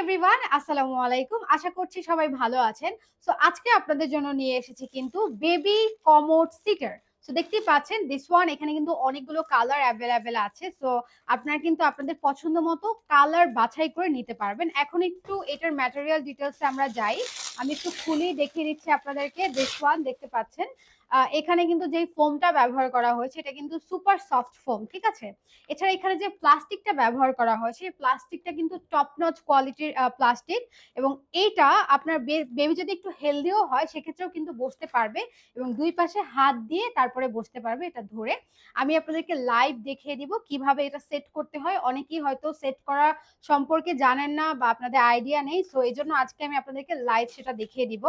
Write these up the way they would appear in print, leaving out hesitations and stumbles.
Everyone, আসসালামু আলাইকুম। আশা করছি সবাই ভালো আছেন। সো আজকে আপনাদের জন্য নিয়ে এসেছি কিন্তু বেবি কমোড সিটার। সো দেখতেই পাচ্ছেন দিস ওয়ান, এখানে কিন্তু অনেকগুলো কালার অ্যাভেলেবেল আছে। সো আপনারা কিন্তু আপনাদের পছন্দ মতো কালার বাছাই করে নিতে পারবেন। এখন একটু এটার ম্যাটেরিয়াল ডিটেলসে আমরা যাই। আমি একটু খুলেই দেখিয়ে দিচ্ছি আপনাদেরকে। দিস ওয়ান দেখতে পাচ্ছেন, এখানে কিন্তু যেই ফোমটা ব্যবহার করা হয়েছে এটা কিন্তু সুপার সফট ফোম, ঠিক আছে। এছাড়া এখানে যে প্লাস্টিকটা ব্যবহার করা হয়েছে এই প্লাস্টিকটা কিন্তু টপ নচ কোয়ালিটির প্লাস্টিক, এবং এইটা আপনার বেবি যদি একটু হেলদিও হয় সেক্ষেত্রেও কিন্তু বসতে পারবে এবং দুই পাশে হাত দিয়ে তারপরে বসতে পারবে এটা ধরে। আমি আপনাদেরকে লাইভ দেখিয়ে দিব কিভাবে এটা সেট করতে হয়। অনেকেই হয়তো সেট করা সম্পর্কে জানেন না বা আপনাদের আইডিয়া নেই, সো এই জন্য আজকে আমি আপনাদেরকে লাইভ সেটা দেখিয়ে দিব।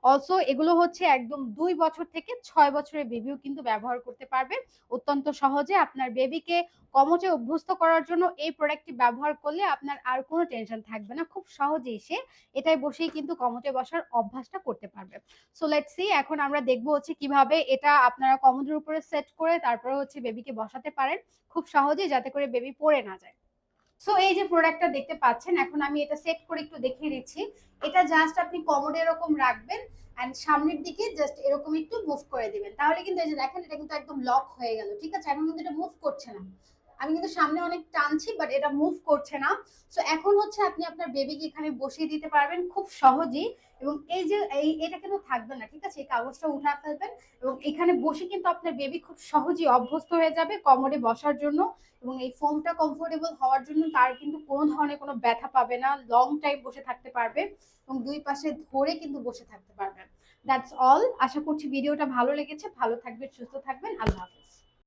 অলসো এগুলো হচ্ছে একদম 2 বছর থেকে 6 বছরের বেবিও কিন্তু ব্যবহার করতে পারবে অত্যন্ত সহজে। আপনার বেবিকে কমোচে অভ্যস্ত করার জন্য এই প্রোডাক্টটি ব্যবহার করলে আপনার আর কোনো টেনশন থাকবে না। খুব সহজেই সে এটাই বসেই কিন্তু কমোচে বসার অভ্যাসটা করতে পারবে। সো লেটস সি, এখন আমরা দেখবো হচ্ছে কিভাবে এটা আপনারা কমোডের উপরে সেট করে তারপরে হচ্ছে বেবিকে বসাতে পারেন খুব সহজেই, যাতে করে বেবি পড়ে না যায়। সো এই যে প্রোডাক্টটা দেখতে পাচ্ছেন, এখন আমি এটা সেট করে একটু দেখিয়ে দিচ্ছি। এটা জাস্ট আপনি কমোডে এরকম রাখবেন এন্ড সামনের দিকে জাস্ট এরকম একটু মুভ করে দিবেন, তাহলে কিন্তু এই যে দেখেন এটা কিন্তু একদম লক হয়ে গেল, ঠিক আছে। এখন কিন্তু এটা মুভ করছে না। আমি কিন্তু সামনে অনেক টানছি বাট এটা মুভ করছে না। সো এখন হচ্ছে আপনি আপনার বেবিকে এখানে বসিয়ে দিতে পারবেন খুব সহজেই। এবং এই যে এটা কিন্তু থাকবে না, ঠিক আছে। এই কাগজটা উঠা ফেলবেন এবং এখানে বসে কিন্তু আপনার বেবি খুব সহজেই অভ্যস্ত হয়ে যাবে কমোডে বসার জন্য। এবং এই ফোমটা কমফোর্টেবল হওয়ার জন্য তার কিন্তু কোনো ধরনের কোনো ব্যথা পাবে না, লং টাইম বসে থাকতে পারবে এবং দুই পাশে ধরে কিন্তু বসে থাকতে পারবে। That's all. আশা করছি ভিডিওটা ভালো লেগেছে। ভালো থাকবেন, সুস্থ থাকবেন। আল্লাহ হাফেজ।